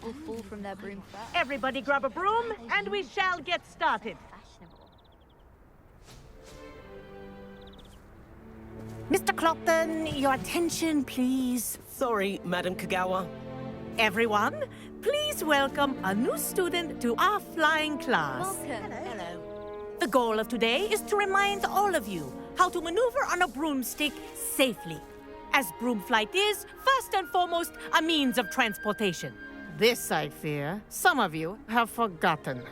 will fall from their broom first. Everybody grab a broom, and we shall get started. Mr. Clopton, your attention, please. Sorry, Madam Kagawa. Everyone, please welcome a new student to our flying class. Welcome. Hello. The goal of today is to remind all of you how to maneuver on a broomstick safely, as broom flight is, first and foremost, a means of transportation. This, I fear, some of you have forgotten.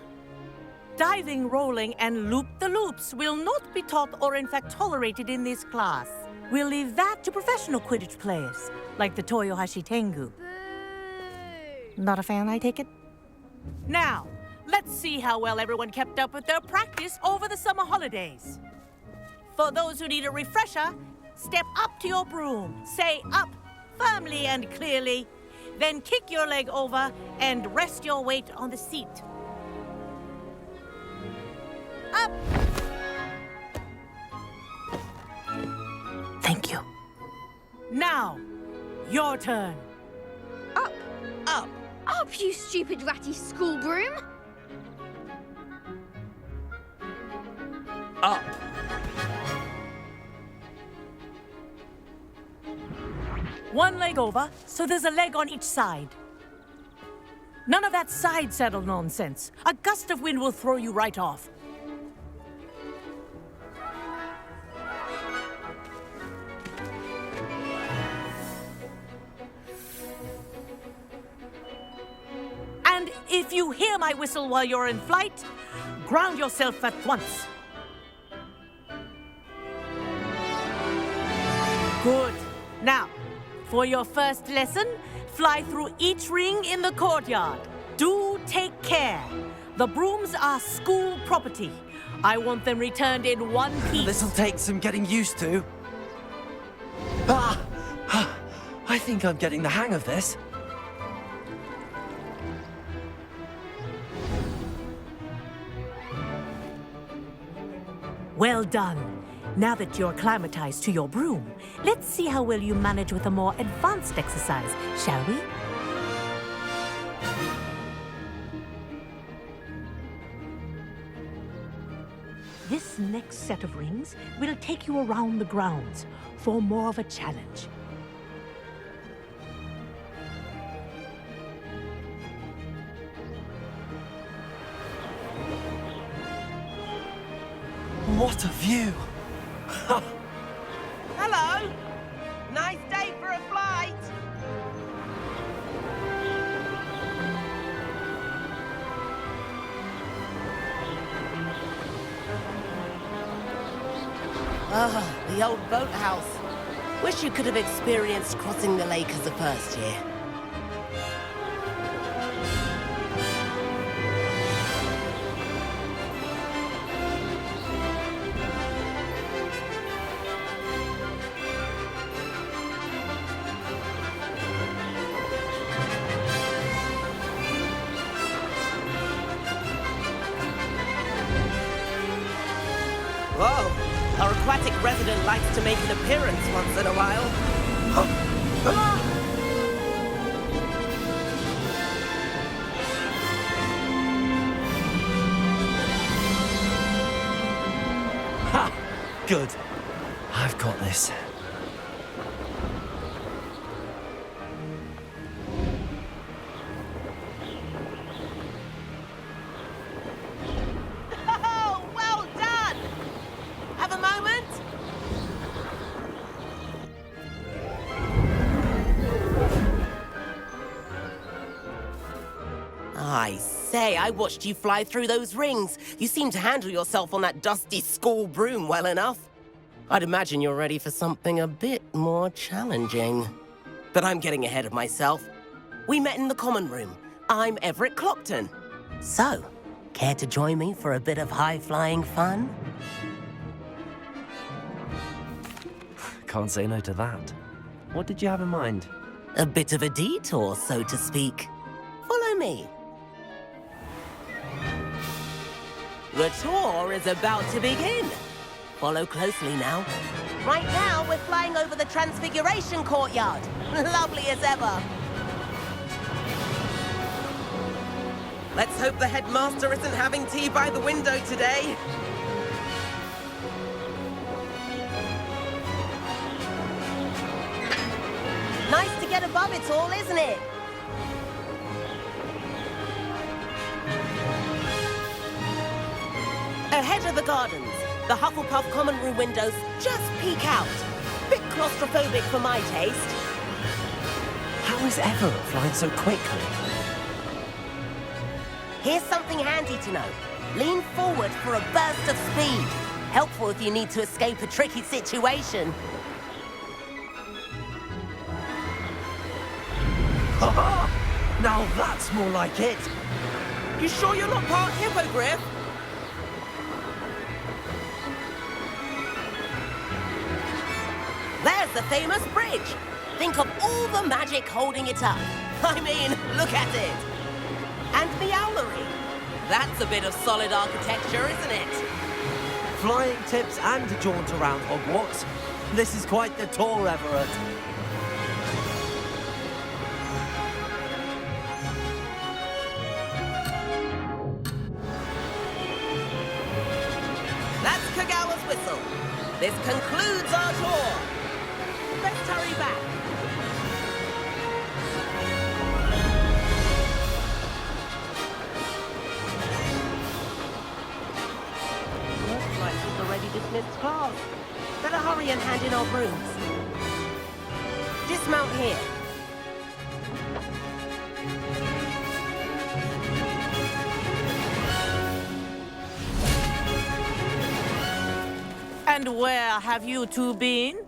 Diving, rolling, and loop-the-loops will not be taught or in fact tolerated in this class. We'll leave that to professional Quidditch players, like the Toyohashi Tengu. Not a fan, I take it? Now, let's see how well everyone kept up with their practice over the summer holidays. For those who need a refresher, step up to your broom, say up firmly and clearly, then kick your leg over and rest your weight on the seat. Up! Thank you. Now, your turn. Up! Up. Up, you stupid ratty school broom! Up. One leg over, so there's a leg on each side. None of that side saddle nonsense. A gust of wind will throw you right off. And if you hear my whistle while you're in flight, ground yourself at once. Good. Now, for your first lesson, fly through each ring in the courtyard. Do take care. The brooms are school property. I want them returned in one piece. This'll take some getting used to. I think I'm getting the hang of this. Well done. Now that you're acclimatized to your broom, let's see how well you manage with a more advanced exercise, shall we? This next set of rings will take you around the grounds for more of a challenge. What a view! Hello! Nice day for a flight! Ah, the old boathouse. Wish you could have experienced crossing the lake as a first year. Whoa! Our aquatic resident likes to make an appearance once in a while. Ha! Good. I've got this. Oh, well done! Have a moment? I say, I watched you fly through those rings. You seem to handle yourself on that dusty school broom well enough. I'd imagine you're ready for something a bit more challenging. But I'm getting ahead of myself. We met in the common room. I'm Everett Clopton. So, care to join me for a bit of high-flying fun? Can't say no to that. What did you have in mind? A bit of a detour, so to speak. Follow me. The tour is about to begin. Follow closely now. Right now, we're flying over the Transfiguration Courtyard. Lovely as ever. Let's hope the headmaster isn't having tea by the window today. Nice to get above it all, isn't it? Ahead of the gardens, the Hufflepuff common room windows just peek out. Bit claustrophobic for my taste. How is Everett flying so quickly? Here's something handy to know. Lean forward for a burst of speed. Helpful if you need to escape a tricky situation. Ha-ha! Now that's more like it. You sure you're not part hippogriff? There's the famous bridge. Think of all the magic holding it up. I mean, look at it. And the owlery. That's a bit of solid architecture, isn't it? Flying tips and a jaunt around Hogwarts. This is quite the tour, Everett. That's Kagawa's whistle. This concludes our tour. Let's hurry back. Looks like we've already dismissed class. Better hurry and hand in our brooms. Dismount here. And where have you two been?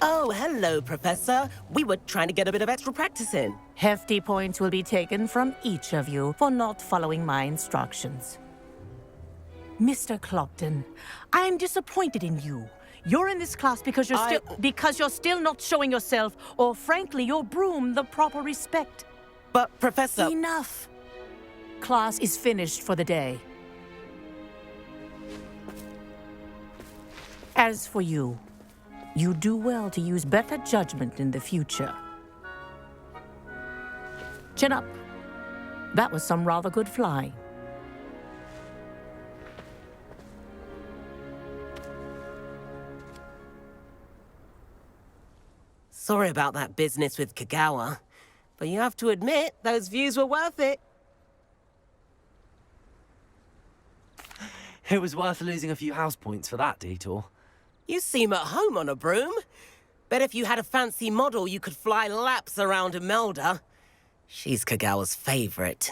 Oh, hello, Professor. We were trying to get a bit of extra practice in. Hefty points will be taken from each of you for not following my instructions. Mr. Clopton, I'm disappointed in you. You're in this class because you're still not showing yourself, or frankly, your broom the proper respect. But, Professor... Enough. Class is finished for the day. As for you, you do well to use better judgment in the future. Chin up. That was some rather good flying. Sorry about that business with Kagawa, but you have to admit, those views were worth it. It was worth losing a few house points for that detour. You seem at home on a broom. Bet if you had a fancy model, you could fly laps around Imelda. She's Kagawa's favorite.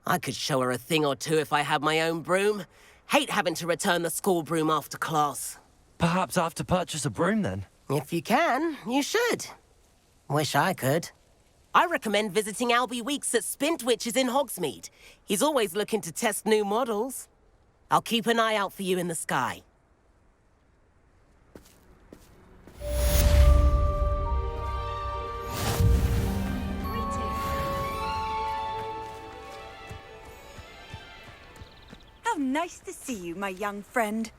I could show her a thing or two if I had my own broom. Hate having to return the school broom after class. Perhaps I have to purchase a broom then. If you can, you should. Wish I could. I recommend visiting Albie Weeks at Spintwitches in Hogsmeade. He's always looking to test new models. I'll keep an eye out for you in the sky. How nice to see you, my young friend.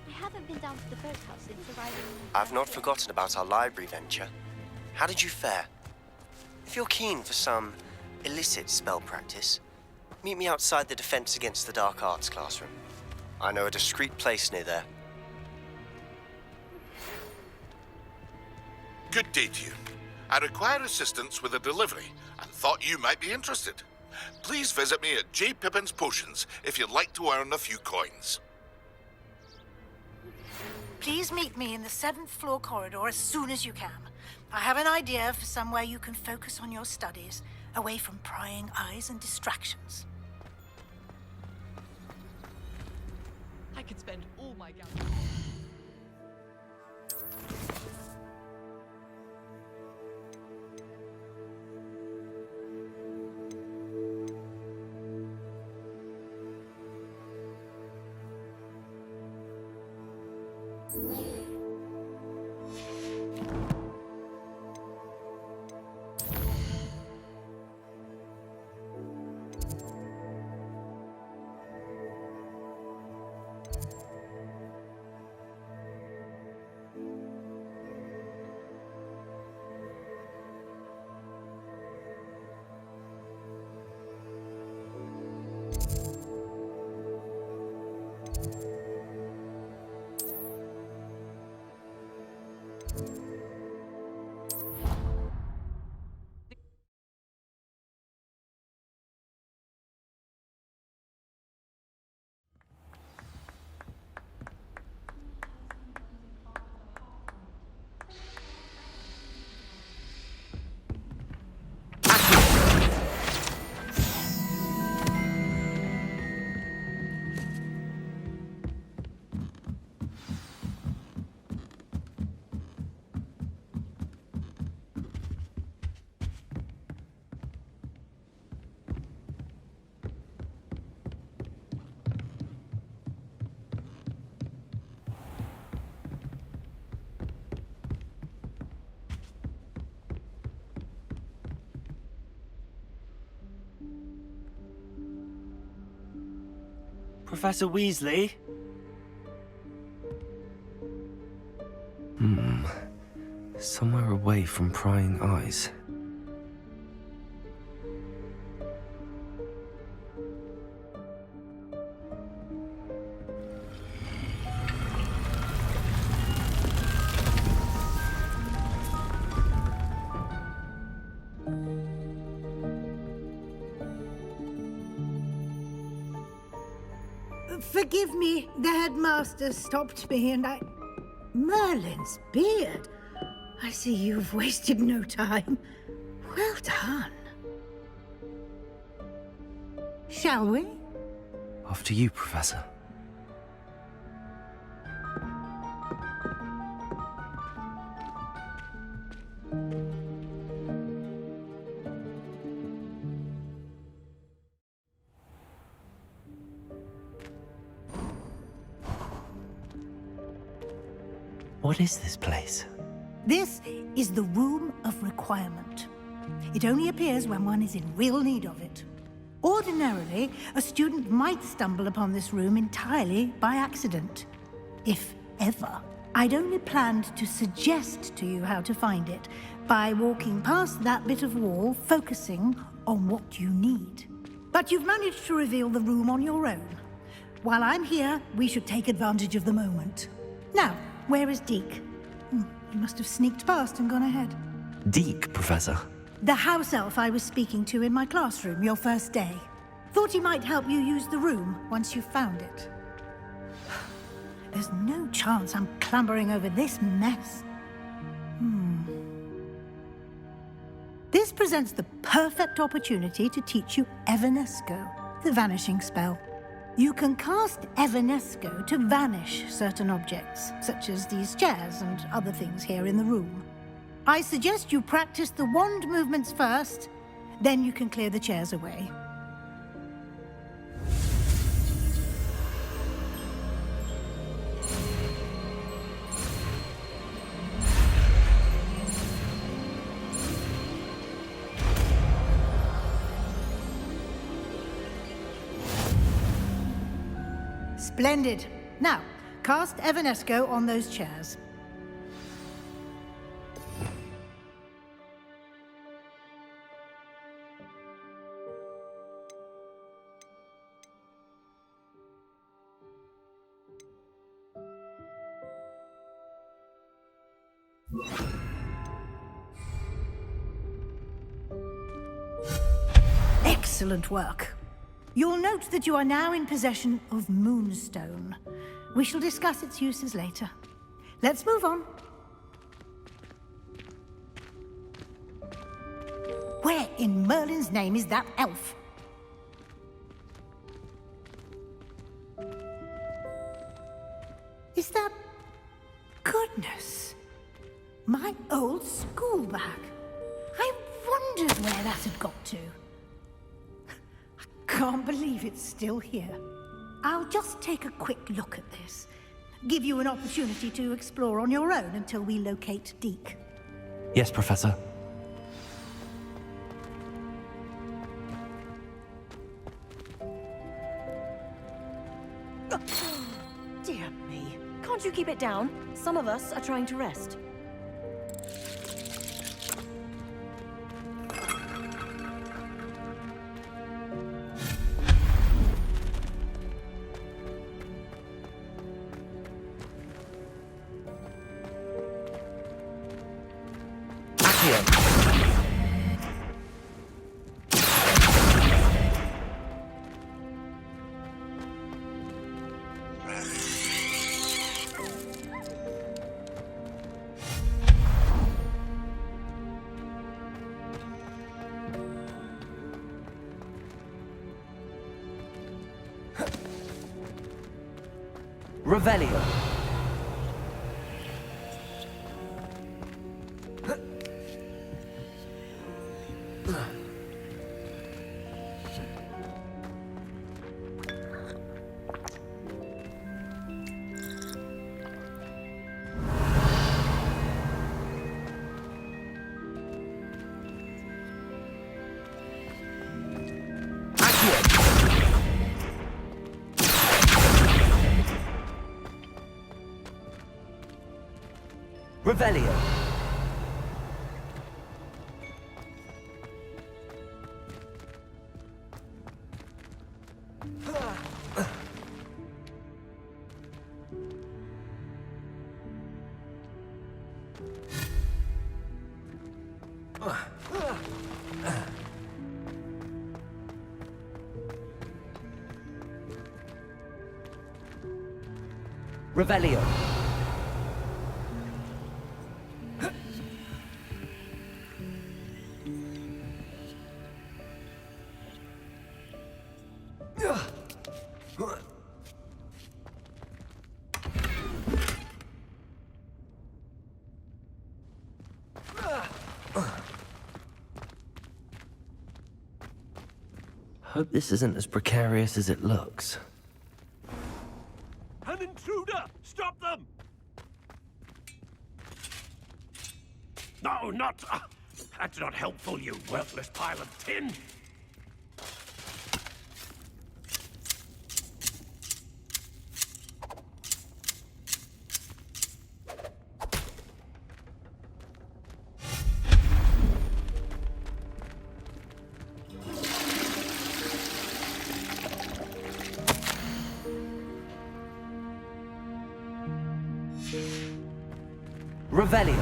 I haven't been down to the boathouse since arriving. I've not forgotten about our library venture. How did you fare? If you're keen for some illicit spell practice, meet me outside the Defense Against the Dark Arts classroom. I know a discreet place near there. Good day to you. I require assistance with a delivery and thought you might be interested. Please visit me at J. Pippin's Potions if you'd like to earn a few coins. Please meet me in the 7th floor corridor as soon as you can. I have an idea for somewhere you can focus on your studies, away from prying eyes and distractions. I could spend all my Professor Weasley? Somewhere away from prying eyes. Forgive me, the headmaster stopped me and I... Merlin's beard. I see you've wasted no time. Well done. Shall we? After you, Professor. What is this place? This is the Room of Requirement. It only appears when one is in real need of it. Ordinarily, a student might stumble upon this room entirely by accident. If ever. I'd only planned to suggest to you how to find it by walking past that bit of wall, focusing on what you need. But you've managed to reveal the room on your own. While I'm here, we should take advantage of the moment. Now, where is Deke? He must have sneaked past and gone ahead. Deke, Professor. The house elf I was speaking to in my classroom your first day. Thought he might help you use the room once you found it. There's no chance I'm clambering over this mess. This presents the perfect opportunity to teach you Evanesco, the vanishing spell. You can cast Evanesco to vanish certain objects, such as these chairs and other things here in the room. I suggest you practice the wand movements first, then you can clear the chairs away. Splendid. Now, cast Evanesco on those chairs. Excellent work. You'll note that you are now in possession of Moonstone. We shall discuss its uses later. Let's move on. Where in Merlin's name is that elf? Is that... Goodness. My old school bag. I wondered where that had got to. Can't believe it's still here. I'll just take a quick look at this. Give you an opportunity to explore on your own until we locate Deke. Yes, Professor. Dear me. Can't you keep it down? Some of us are trying to rest. Revelio. Revelio. Revelio. Hope this isn't as precarious as it looks. An intruder! Stop them! No, not... that's not helpful, you worthless pile of tin! Revelio.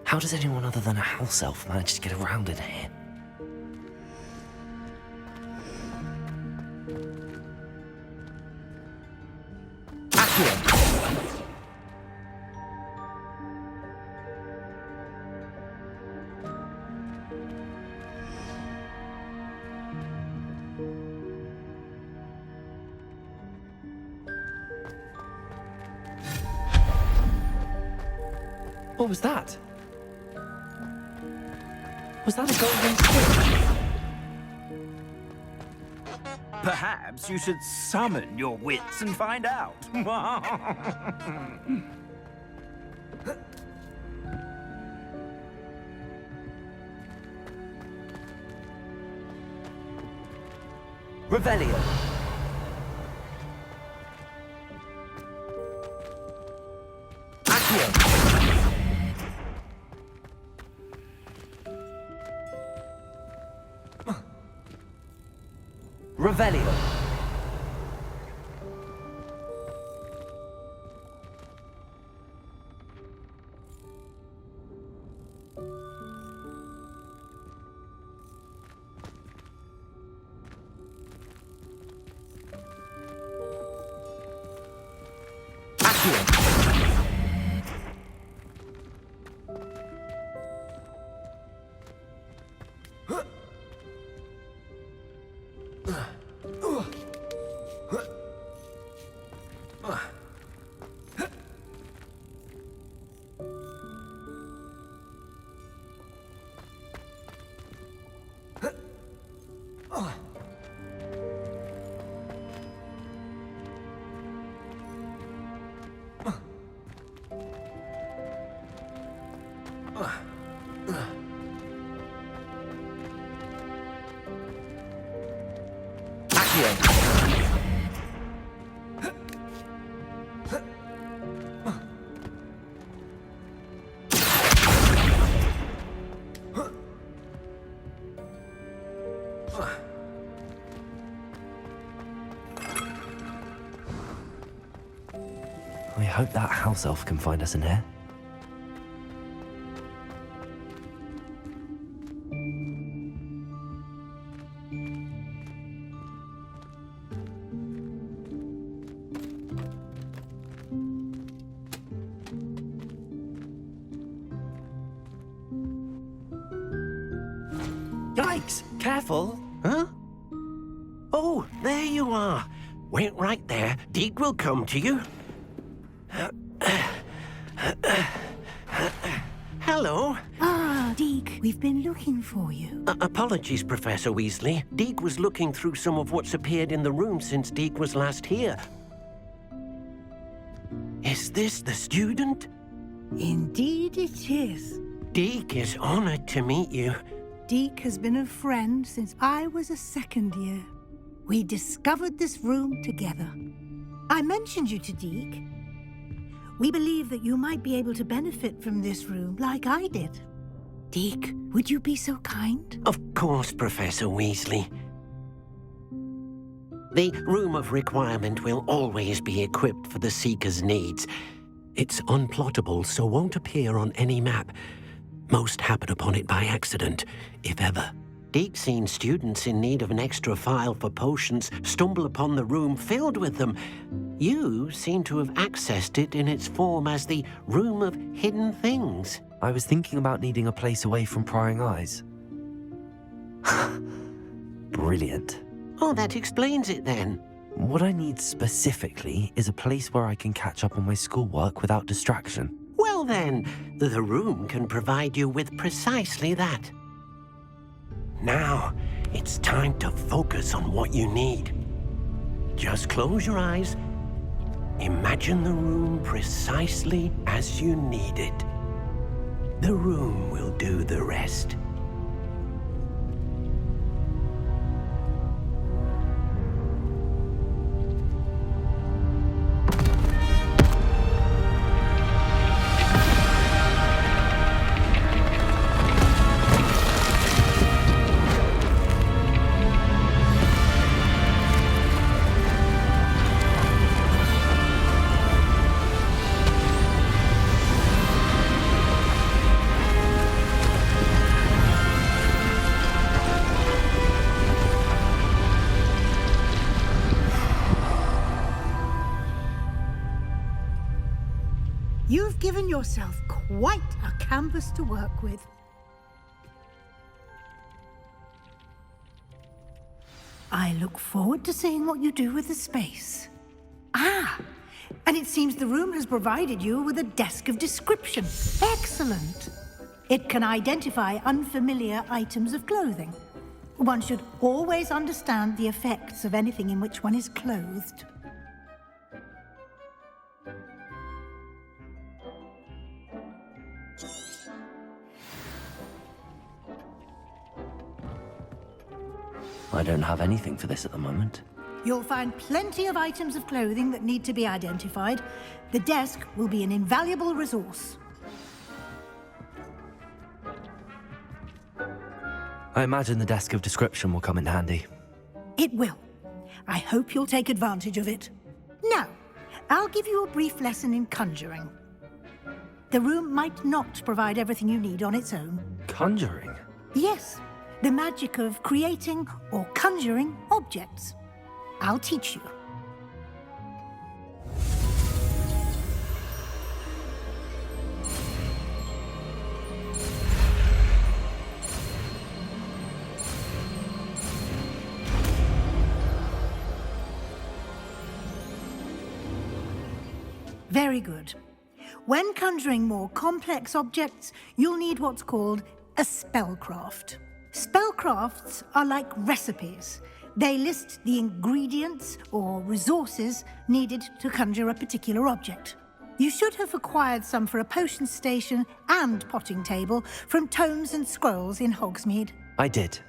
How does anyone other than a house elf manage to get around in here? What was that? Was that a golden stick? Perhaps you should summon your wits and find out. Revelio. Accio. Revelio. I hope that house elf can find us in here. Yikes! Careful! Huh? Oh, there you are. Wait right there. Deek will come to you. Hello. Ah, Deek, we've been looking for you. Apologies, Professor Weasley. Deek was looking through some of what's appeared in the room since Deek was last here. Is this the student? Indeed it is. Deek is honored to meet you. Deek has been a friend since I was a second year. We discovered this room together. I mentioned you to Deek. We believe that you might be able to benefit from this room like I did. Deek, would you be so kind? Of course, Professor Weasley. The Room of Requirement will always be equipped for the Seeker's needs. It's unplottable, so won't appear on any map. Most happen upon it by accident, if ever. Deek's seen students in need of an extra file for potions stumble upon the room filled with them. You seem to have accessed it in its form as the Room of Hidden Things. I was thinking about needing a place away from prying eyes. Brilliant. Oh, that explains it then. What I need specifically is a place where I can catch up on my schoolwork without distraction. Well then, the room can provide you with precisely that. Now, it's time to focus on what you need. Just close your eyes. Imagine the room precisely as you need it. The room will do the rest. You've given yourself quite a canvas to work with. I look forward to seeing what you do with the space. Ah, and it seems the room has provided you with a desk of description. Excellent. It can identify unfamiliar items of clothing. One should always understand the effects of anything in which one is clothed. I don't have anything for this at the moment. You'll find plenty of items of clothing that need to be identified. The desk will be an invaluable resource. I imagine the desk of description will come in handy. It will. I hope you'll take advantage of it. Now, I'll give you a brief lesson in conjuring. The room might not provide everything you need on its own. Conjuring? Yes, the magic of creating or conjuring objects. I'll teach you. Very good. When conjuring more complex objects, you'll need what's called a spellcraft. Spellcrafts are like recipes. They list the ingredients or resources needed to conjure a particular object. You should have acquired some for a potion station and potting table from tomes and scrolls in Hogsmeade. I did.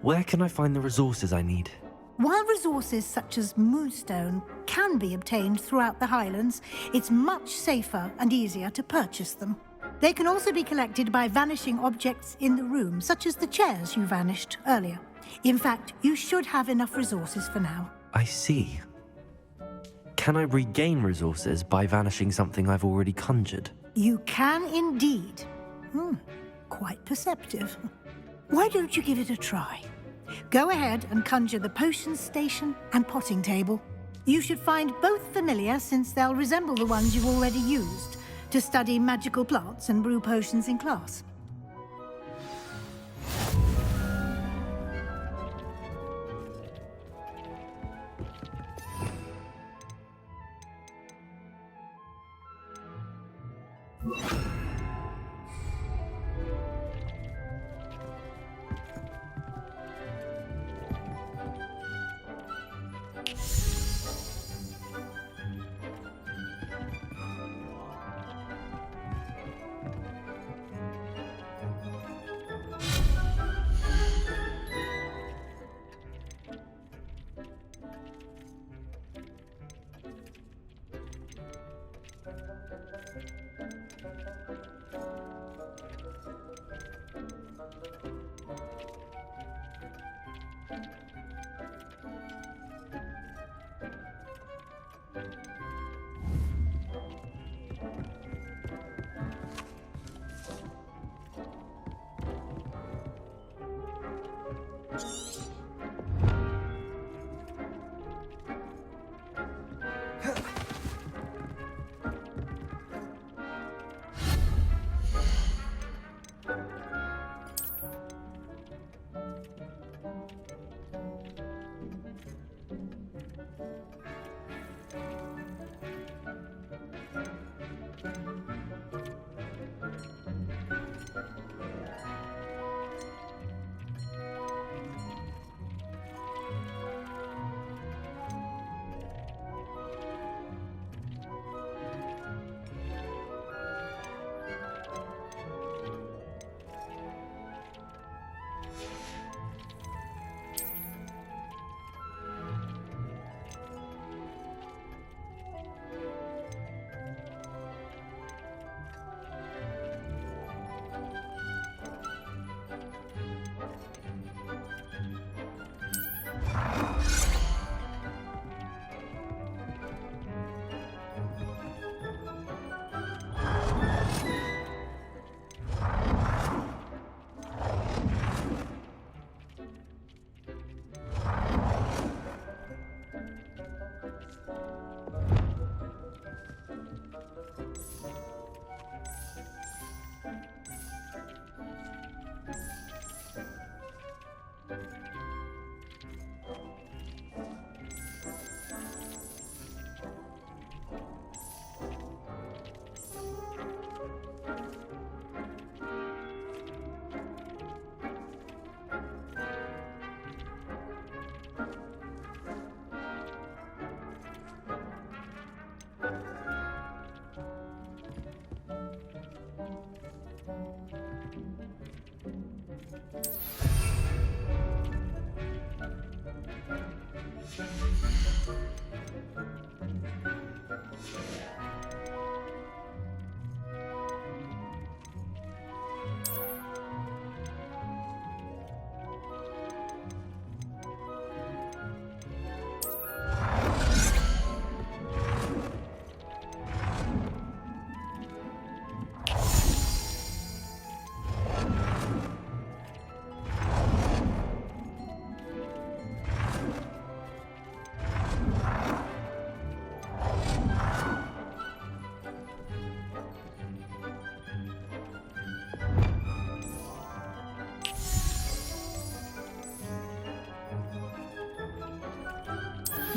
Where can I find the resources I need? While resources such as moonstone can be obtained throughout the Highlands, it's much safer and easier to purchase them. They can also be collected by vanishing objects in the room, such as the chairs you vanished earlier. In fact, you should have enough resources for now. I see. Can I regain resources by vanishing something I've already conjured? You can indeed. Quite perceptive. Why don't you give it a try? Go ahead and conjure the potion station and potting table. You should find both familiar, since they'll resemble the ones you've already used to study magical plants and brew potions in class.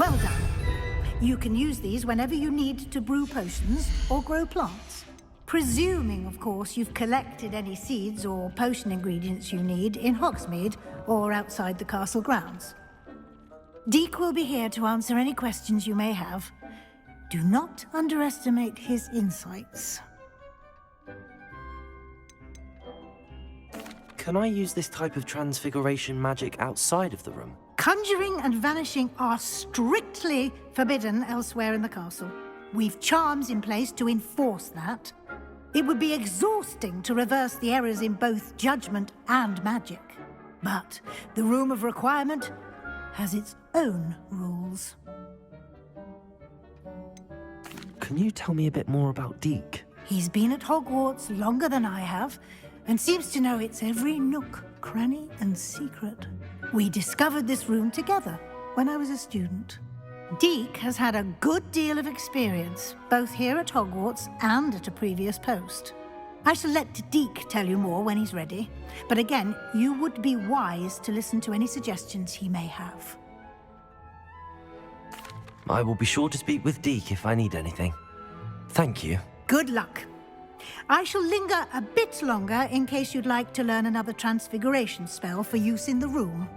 Well done. You can use these whenever you need to brew potions or grow plants. Presuming, of course, you've collected any seeds or potion ingredients you need in Hogsmeade or outside the castle grounds. Deek will be here to answer any questions you may have. Do not underestimate his insights. Can I use this type of transfiguration magic outside of the room? Conjuring and vanishing are strictly forbidden elsewhere in the castle. We've charms in place to enforce that. It would be exhausting to reverse the errors in both judgment and magic. But the Room of Requirement has its own rules. Can you tell me a bit more about Deek? He's been at Hogwarts longer than I have, and seems to know its every nook, cranny, and secret. We discovered this room together when I was a student. Deek has had a good deal of experience, both here at Hogwarts and at a previous post. I shall let Deek tell you more when he's ready, but again, you would be wise to listen to any suggestions he may have. I will be sure to speak with Deek if I need anything. Thank you. Good luck. I shall linger a bit longer in case you'd like to learn another transfiguration spell for use in the room.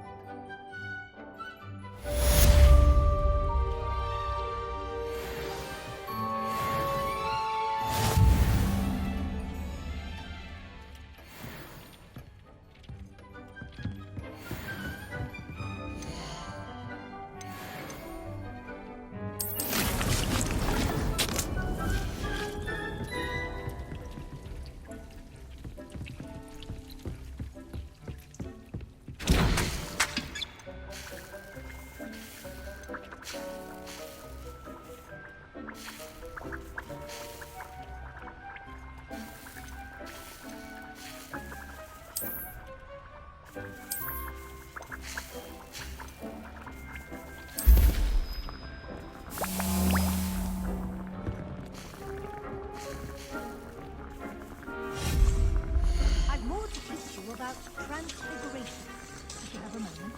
I've more to teach you about transfiguration, if you have a moment.